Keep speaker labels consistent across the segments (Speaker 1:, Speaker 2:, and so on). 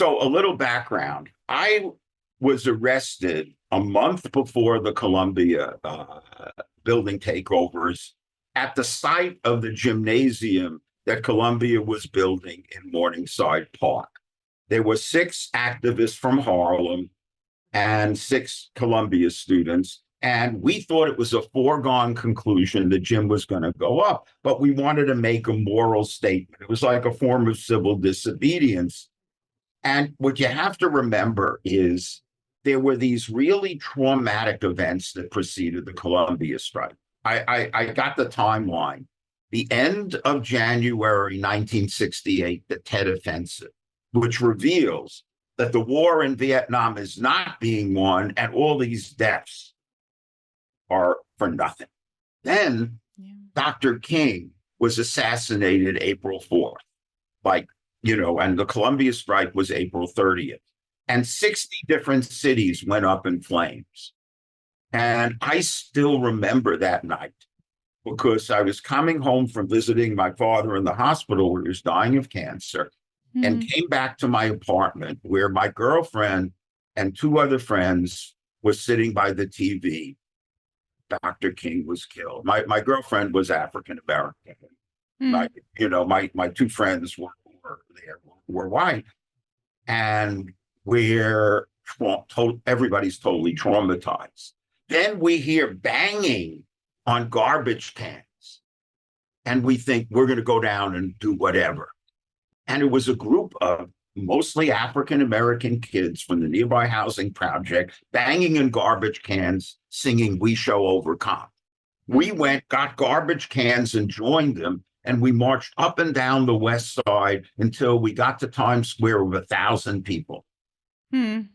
Speaker 1: So a little background. I was arrested a month before the Columbia building takeovers at the site of the gymnasium that Columbia was building in Morningside Park. There were 6 activists from Harlem and 6 Columbia students. And we thought it was a foregone conclusion the gym was going to go up, but we wanted to make a moral statement. It was like a form of civil disobedience. And what you have to remember is there were these really traumatic events that preceded the Columbia strike. I got the timeline. The end of January 1968, the Tet Offensive, which reveals that the war in Vietnam is not being won and all these deaths are for nothing. Then Dr. King was assassinated April 4th, and the Columbia strike was April 30th. And 60 different cities went up in flames. And I still remember that night because I was coming home from visiting my father in the hospital where he was dying of cancer and came back to my apartment where my girlfriend and 2 other friends were sitting by the TV. Dr. King was killed. My girlfriend was African American. My 2 friends were white, and everybody's totally traumatized. Then we hear banging on garbage cans, and we think we're going to go down and do whatever. And it was a group of mostly African American kids from the nearby housing project banging in garbage cans, singing "We Shall Overcome." We went, got garbage cans and joined them, and we marched up and down the west side until we got to Times Square with 1,000 people. And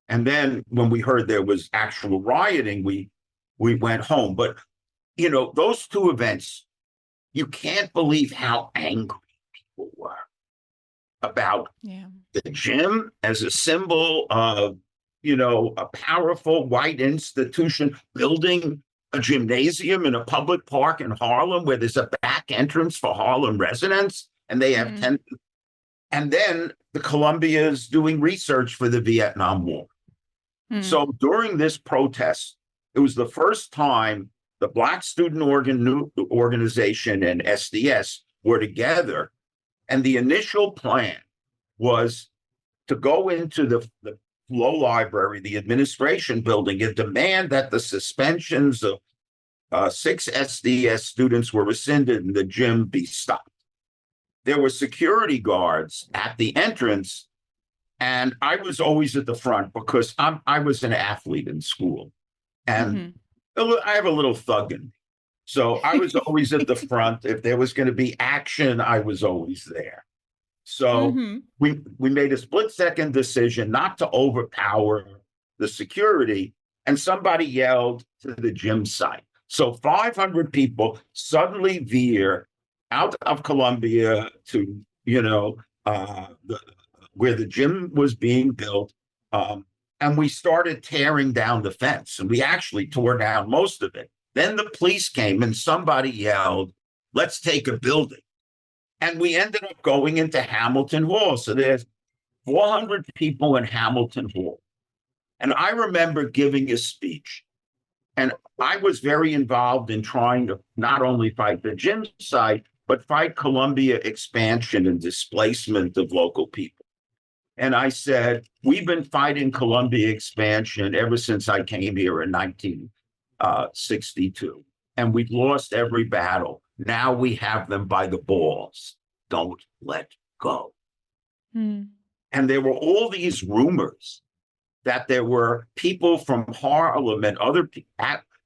Speaker 1: then when we heard there was actual rioting, we went home. But, those 2 events, you can't believe how angry people were about the gym as a symbol of, a powerful white institution building a gymnasium in a public park in Harlem where there's a back entrance for Harlem residents, and they have 10. And then the Columbia is doing research for the Vietnam War. So during this protest, it was the first time the Black Student Organization and SDS were together. And the initial plan was to go into the Low Library, the administration building, and demand that the suspensions of 6 SDS students were rescinded and the gym be stopped. There were security guards at the entrance, and I was always at the front because I was an athlete in school, and I have a little thug in me. So I was always at the front. If there was going to be action, I was always there. So we made a split-second decision not to overpower the security, and somebody yelled to the gym site. So 500 people suddenly veer out of Columbia to, where the gym was being built, and we started tearing down the fence, and we actually tore down most of it. Then the police came, and somebody yelled, "Let's take a building." And we ended up going into Hamilton Hall. So there's 400 people in Hamilton Hall. And I remember giving a speech. And I was very involved in trying to not only fight the gym site, but fight Columbia expansion and displacement of local people. And I said, we've been fighting Columbia expansion ever since I came here in 1962. And we've lost every battle. Now we have them by the balls. Don't let go. And there were all these rumors that there were people from Harlem and other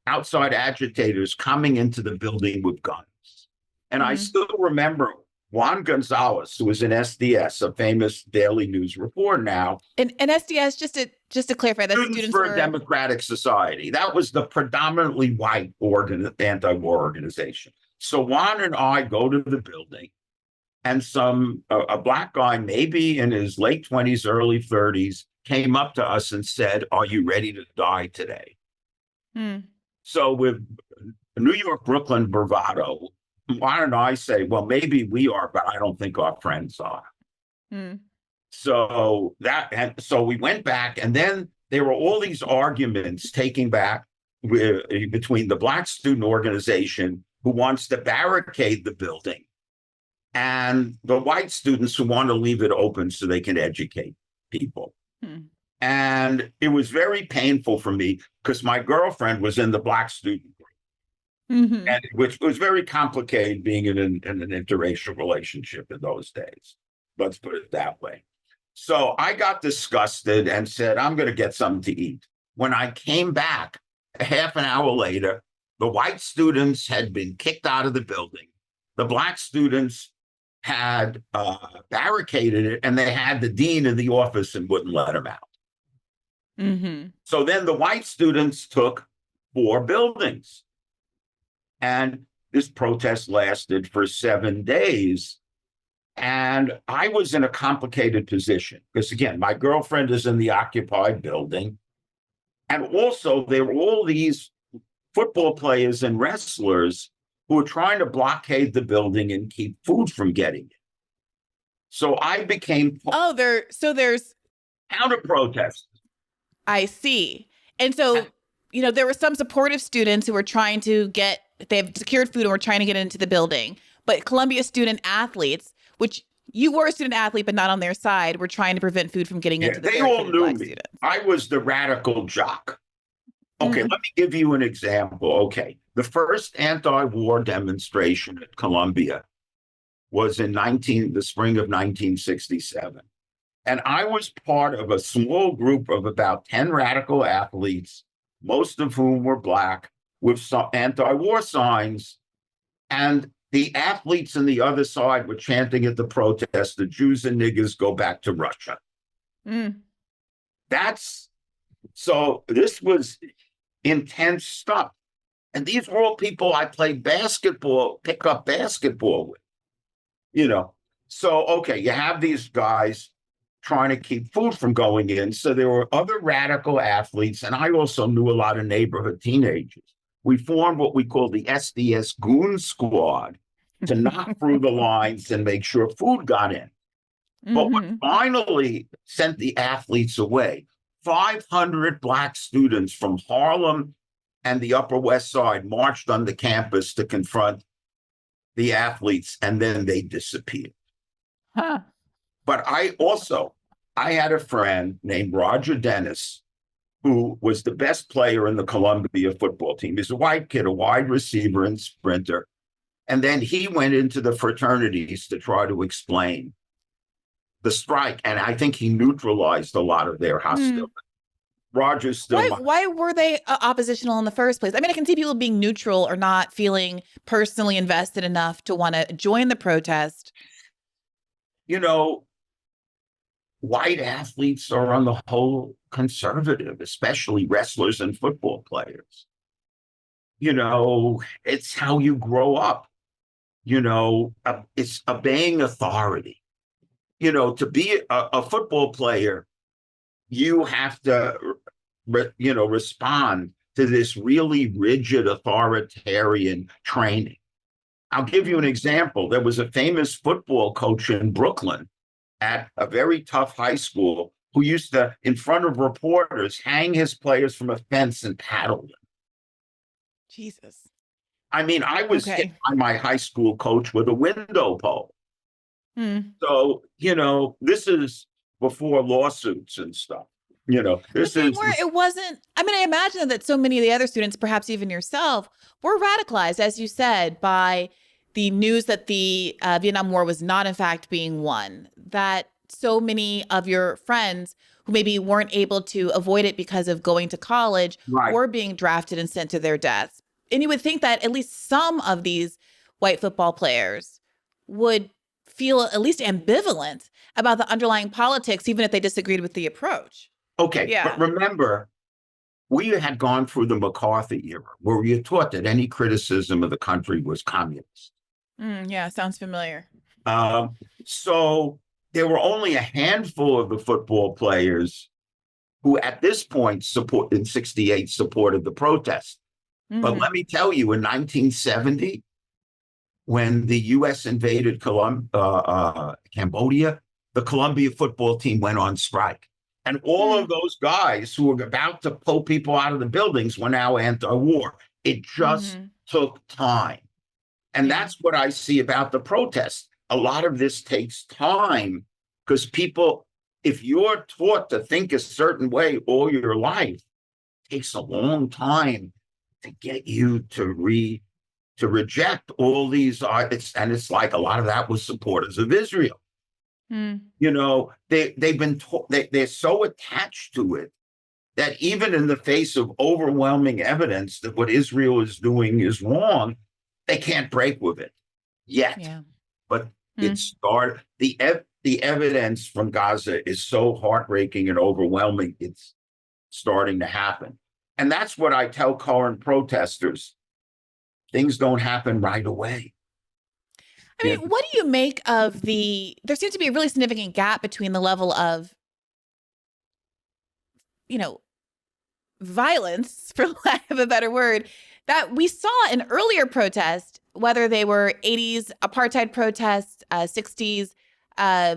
Speaker 1: outside agitators coming into the building with guns. And I still remember Juan Gonzalez, who was in SDS, a famous Daily News reporter now.
Speaker 2: And SDS, just to clarify, that's
Speaker 1: Students for a Democratic Society. That was the predominantly white anti-war organization. So Juan and I go to the building, and a black guy, maybe in his late 20s, early 30s, came up to us and said, "Are you ready to die today?" So with New York, Brooklyn bravado, why don't I say, well, maybe we are, but I don't think our friends are. So we went back, and then there were all these arguments taking back between the Black student organization, who wants to barricade the building, and the white students who want to leave it open so they can educate people. And it was very painful for me because my girlfriend was in the Black student group, and which was very complicated being in an interracial relationship in those days. Let's put it that way. So I got disgusted and said, I'm going to get something to eat. When I came back, a half an hour later, the white students had been kicked out of the building. The Black students had barricaded it, and they had the dean in the office and wouldn't let him out. So then the white students took 4 buildings. And this protest lasted for 7 days. And I was in a complicated position because, again, my girlfriend is in the occupied building. And also, there were all these football players and wrestlers who were trying to blockade the building and keep food from getting in. So I became
Speaker 2: there's
Speaker 1: counter protest.
Speaker 2: I see. And so, there were some supportive students who were trying to they have secured food and were trying to get into the building. But Columbia student athletes, which you were a student athlete, but not on their side, were trying to prevent food from getting into the
Speaker 1: They all knew me.
Speaker 2: Students.
Speaker 1: I was the radical jock. Okay, let me give you an example. Okay, the first anti-war demonstration at Columbia was in the spring of 1967. And I was part of a small group of about 10 radical athletes, most of whom were Black, with some anti-war signs. And the athletes on the other side were chanting at the protest, the Jews and niggers go back to Russia. So this was intense stuff. And these were all people I played pickup basketball with, So, okay, you have these guys trying to keep food from going in. So there were other radical athletes, and I also knew a lot of neighborhood teenagers. We formed what we call the SDS Goon Squad to knock through the lines and make sure food got in. But what finally sent the athletes away, 500 Black students from Harlem and the Upper West Side marched on the campus to confront the athletes, and then they disappeared. But I had a friend named Roger Dennis, who was the best player in the Columbia football team. He's a white kid, a wide receiver and sprinter. And then he went into the fraternities to try to explain the strike. And I think he neutralized a lot of their hostility. Roger's still...
Speaker 2: Why were they oppositional in the first place? I mean, I can see people being neutral or not feeling personally invested enough to want to join the protest.
Speaker 1: White athletes are on the whole conservative, especially wrestlers and football players. It's how you grow up. It's obeying authority. To be a football player, you have to, respond to this really rigid authoritarian training. I'll give you an example. There was a famous football coach in Brooklyn at a very tough high school who used to, in front of reporters, hang his players from a fence and paddle them.
Speaker 2: Jesus.
Speaker 1: I mean, I was hit by my high school coach with a window pole. So, this is before lawsuits and stuff.
Speaker 2: It wasn't, I imagine that so many of the other students, perhaps even yourself, were radicalized, as you said, by the news that the Vietnam War was not, in fact, being won, that so many of your friends who maybe weren't able to avoid it because of going to college were being drafted and sent to their deaths. And you would think that at least some of these white football players would feel at least ambivalent about the underlying politics, even if they disagreed with the approach.
Speaker 1: Okay, but remember, we had gone through the McCarthy era where we had taught that any criticism of the country was communist.
Speaker 2: Sounds familiar.
Speaker 1: So there were only a handful of the football players who at this point in 68 supported the protest. But let me tell you, in 1970, when the U.S. invaded Cambodia, the Columbia football team went on strike. And all of those guys who were about to pull people out of the buildings were now anti-war. It just took time. And that's what I see about the protests. A lot of this takes time because people, if you're taught to think a certain way all your life, it takes a long time to get you to reject all these artists. And it's like a lot of that was supporters of Israel. You know, they've been they're so attached to it that even in the face of overwhelming evidence that what Israel is doing is wrong, they can't break with it yet. But it started. The evidence from Gaza is so heartbreaking and overwhelming. It's starting to happen, and that's what I tell current protesters. Things don't happen right away.
Speaker 2: I mean, what do you make of there seems to be a really significant gap between the level of, violence, for lack of a better word, that we saw in earlier protests, whether they were 80s apartheid protests, 60s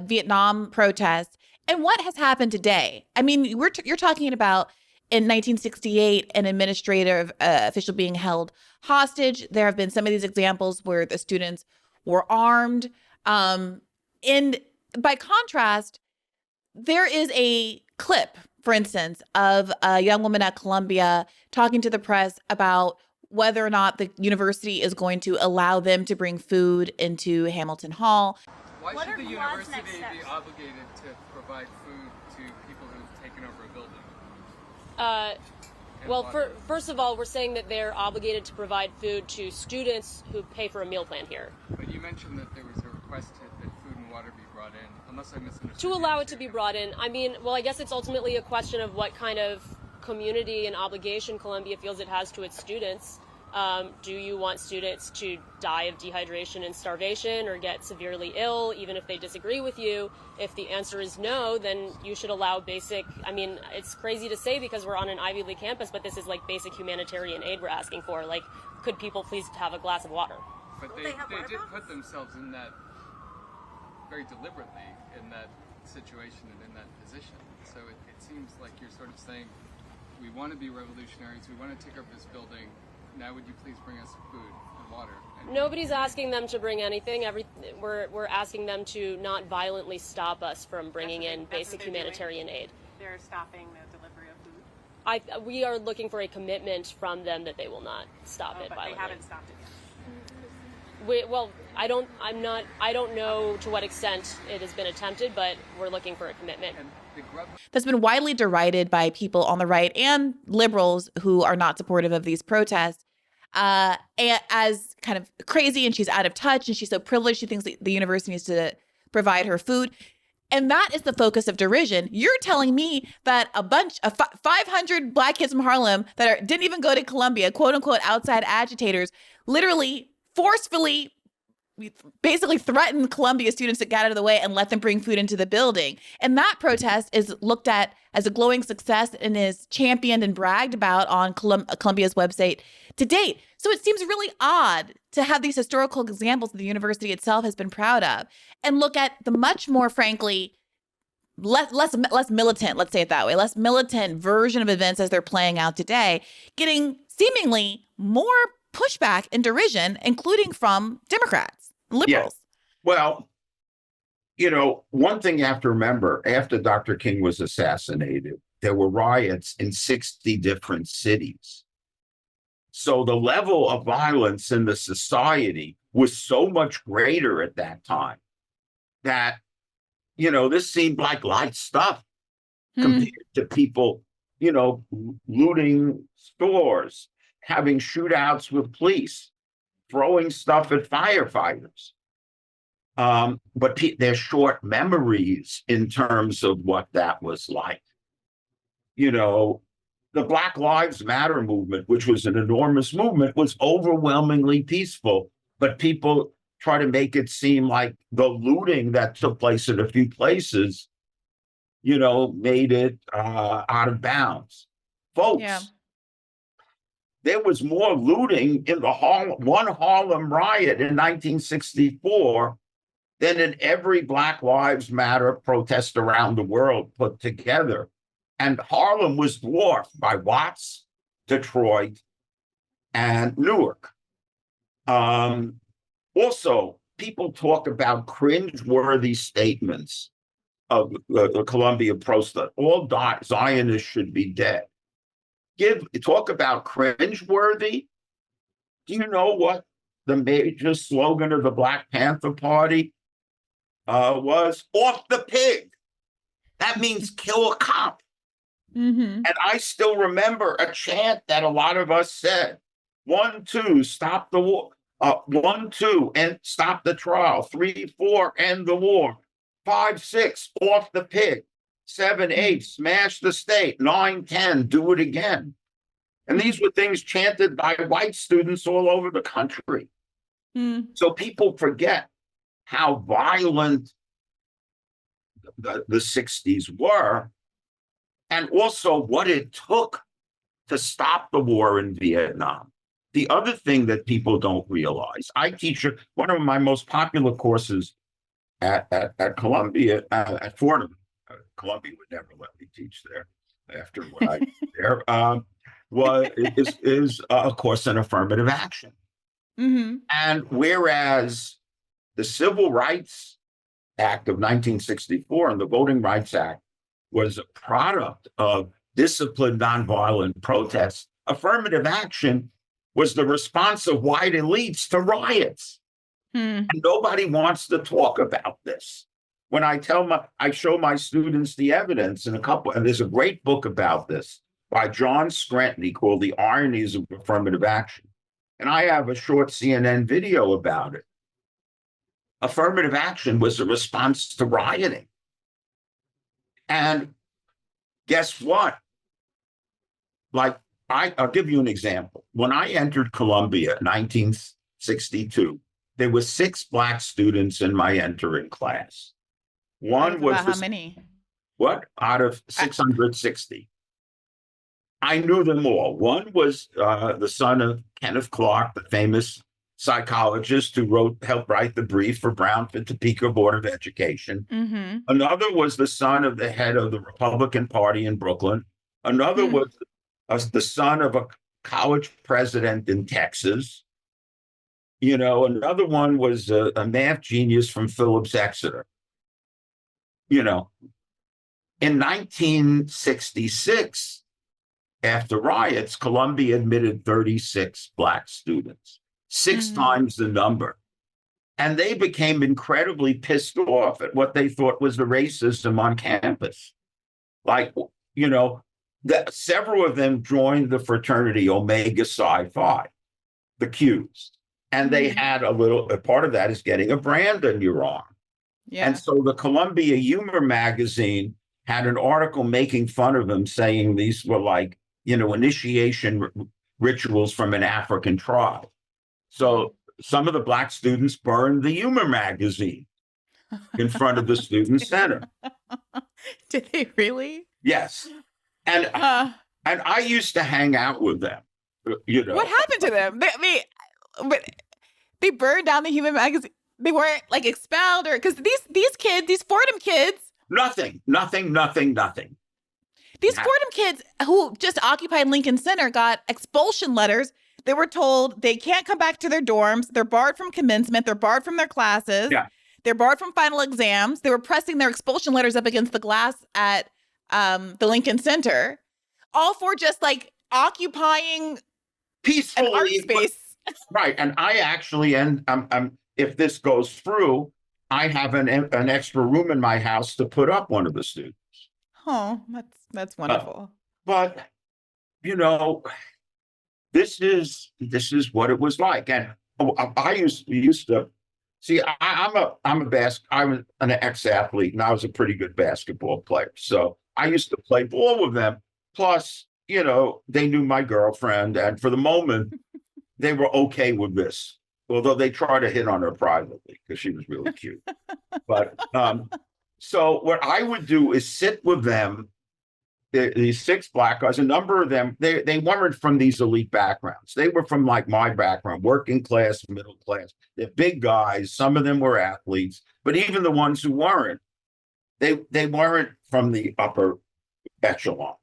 Speaker 2: Vietnam protests, and what has happened today. I mean, you're talking about in 1968, an administrative official being held hostage. There have been some of these examples where the students were armed. And by contrast, there is a clip, for instance, of a young woman at Columbia talking to the press about whether or not the university is going to allow them to bring food into Hamilton Hall.
Speaker 3: Why should the university be obligated to provide food to people who've taken over a building?
Speaker 4: Well, first of all, we're saying that they're obligated to provide food to students who pay for a meal plan here.
Speaker 3: But you mentioned that there was a request that food and water be brought in, unless I misunderstood.
Speaker 4: To allow it to be brought in. I mean, well, I guess it's ultimately a question of what kind of community and obligation Columbia feels it has to its students. Do you want students to die of dehydration and starvation or get severely ill, even if they disagree with you? If the answer is no, then you should allow I mean, it's crazy to say because we're on an Ivy League campus, but this is like basic humanitarian aid we're asking for. Like, could people please have a glass of water?
Speaker 3: But they did put themselves in that very deliberately, in that situation and in that position. So it seems like you're sort of saying, we want to be revolutionaries, we want to take over this building, now would you please bring us food and water?
Speaker 4: Nobody's asking them to bring anything. We're asking them to not violently stop us from bringing in basic humanitarian aid.
Speaker 5: They're stopping the delivery of food?
Speaker 4: We are looking for a commitment from them that they will not stop it
Speaker 5: but
Speaker 4: violently.
Speaker 5: They haven't stopped it yet.
Speaker 4: Well, I don't know to what extent it has been attempted, but we're looking for a commitment.
Speaker 2: That's been widely derided by people on the right and liberals who are not supportive of these protests as kind of crazy, and she's out of touch, and she's so privileged she thinks the university needs to provide her food. And that is the focus of derision. You're telling me that a bunch of 500 Black kids from Harlem that didn't even go to Columbia, quote unquote, outside agitators, literally forcefully basically threatened Columbia students to get out of the way and let them bring food into the building. And that protest is looked at as a glowing success and is championed and bragged about on Columbia's website to date. So it seems really odd to have these historical examples that the university itself has been proud of and look at the much more, frankly, less militant, let's say it that way, less militant version of events as they're playing out today, getting seemingly more pushback and derision, including from Democrats, liberals.
Speaker 1: Yeah. Well, one thing you have to remember, after Dr. King was assassinated, there were riots in 60 different cities. So the level of violence in the society was so much greater at that time that, this seemed like light stuff compared to people, looting stores, having shootouts with police, throwing stuff at firefighters. But there's short memories in terms of what that was like. The Black Lives Matter movement, which was an enormous movement, was overwhelmingly peaceful, but people try to make it seem like the looting that took place in a few places, made it out of bounds. Folks, there was more looting in the one Harlem riot in 1964 than in every Black Lives Matter protest around the world put together. And Harlem was dwarfed by Watts, Detroit, and Newark. Also, people talk about cringe-worthy statements of the Columbia protest. All Zionists should be dead. Talk about cringe-worthy. Do you know what the major slogan of the Black Panther Party was? Off the pig. That means kill a cop.
Speaker 2: Mm-hmm.
Speaker 1: And I still remember a chant that a lot of us said: 1, 2, stop the war. 1, 2, and stop the trial. 3, 4, end the war. 5, 6, off the pig. 7, 8, smash the state. 9, 10, do it again. And these were things chanted by white students all over the country. So people forget how violent the 60s were, and also what it took to stop the war in Vietnam. The other thing that people don't realize, I teach one of my most popular courses at Columbia, at Fordham. Columbia would never let me teach there after what I did there. Is a course in affirmative action.
Speaker 2: Mm-hmm.
Speaker 1: And whereas the Civil Rights Act of 1964 and the Voting Rights Act was a product of disciplined nonviolent protests, affirmative action was the response of white elites to riots. And nobody wants to talk about this. When I show my students the evidence and there's a great book about this by John Screntny called The Ironies of Affirmative Action. And I have a short CNN video about it. Affirmative action was a response to rioting. And guess what? I'll give you an example. When I entered Columbia in 1962, there were 6 Black students in my entering class. One was
Speaker 2: how many?
Speaker 1: What? Out of 660. I knew them all. One was the son of Kenneth Clark, the famous psychologist who helped write the brief for Brown v. Topeka Board of Education.
Speaker 2: Mm-hmm.
Speaker 1: Another was the son of the head of the Republican Party in Brooklyn. Another was the son of a college president in Texas. Another one was a math genius from Phillips Exeter. In 1966, after riots, Columbia admitted 36 Black students, 6 times the number. And they became incredibly pissed off at what they thought was the racism on campus. Several of them joined the fraternity Omega Psi Phi, the Qs. And they had a part of that is getting a brand on your arm.
Speaker 2: Yeah.
Speaker 1: And so the Columbia Humor magazine had an article making fun of them, saying these were initiation rituals from an African tribe. So some of the Black students burned the Humor magazine in front of the student center.
Speaker 2: Did they really?
Speaker 1: Yes. And I used to hang out with them.
Speaker 2: What happened to them? They burned down the Human magazine. They weren't expelled because these kids, these Fordham kids.
Speaker 1: Nothing.
Speaker 2: These Fordham kids who just occupied Lincoln Center got expulsion letters. They were told they can't come back to their dorms. They're barred from commencement. They're barred from their classes.
Speaker 1: Yeah.
Speaker 2: They're barred from final exams. They were pressing their expulsion letters up against the glass at the Lincoln Center, all for just occupying
Speaker 1: peacefully
Speaker 2: an art space.
Speaker 1: Right. And I actually, if this goes through, I have an extra room in my house to put up one of the students.
Speaker 2: Oh, that's wonderful.
Speaker 1: But this is what it was like. And I used to see. I was an ex-athlete, and I was a pretty good basketball player. So I used to play ball with them. Plus, they knew my girlfriend, and for the moment, they were okay with this. Although they tried to hit on her privately because she was really cute. But so what I would do is sit with them these 6 black guys, a number of them, they weren't from these elite backgrounds. They were from like my background, working class, middle class. They're big guys. Some of them were athletes, but even the ones who weren't, they weren't from the upper echelon.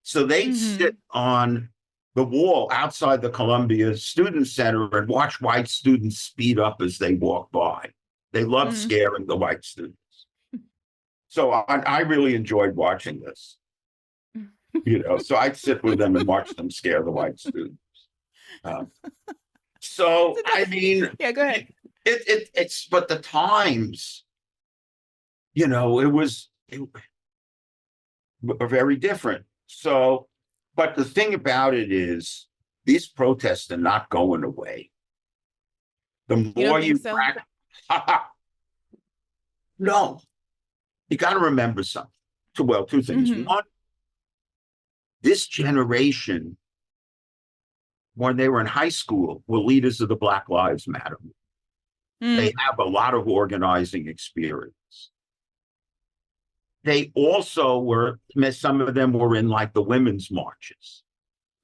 Speaker 1: So they'd sit on the wall outside the Columbia Student Center and watch white students speed up as they walk by. They loved scaring the white students. So I really enjoyed watching this. So I'd sit with them and watch them scare the white students. I mean,
Speaker 2: yeah, go ahead.
Speaker 1: It's but the times, it was very different. So, but the thing about it is, these protests are not going away. The more you practice, no, you got to remember something. Two things. One, this generation, when they were in high school, were leaders of the Black Lives Matter. They have a lot of organizing experience. They also some of them were in like the women's marches.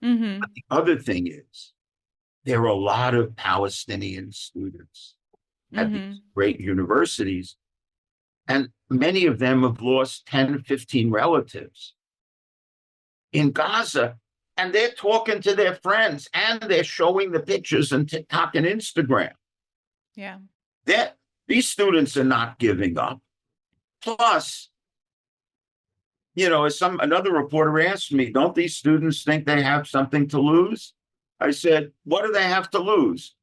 Speaker 1: But the other thing is, there are a lot of Palestinian students at these great universities, and many of them have lost 10, 15 relatives in Gaza, and they're talking to their friends, and they're showing the pictures on TikTok and Instagram.
Speaker 2: Yeah.
Speaker 1: These students are not giving up. Plus, as another reporter asked me, don't these students think they have something to lose? I said, what do they have to lose?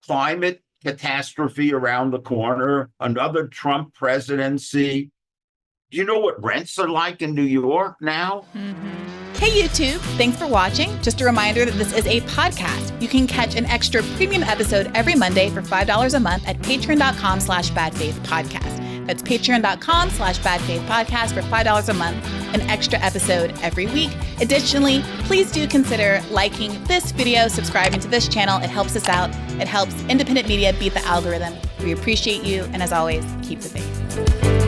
Speaker 1: Climate catastrophe around the corner, another Trump presidency. Do you know what rents are like in New York now?
Speaker 2: Hey, YouTube. Thanks for watching. Just a reminder that this is a podcast. You can catch an extra premium episode every Monday for $5 a month at patreon.com/badfaithpodcast. That's patreon.com/badfaithpodcast for $5 a month, an extra episode every week. Additionally, please do consider liking this video, subscribing to this channel. It helps us out. It helps independent media beat the algorithm. We appreciate you. And as always, keep the faith.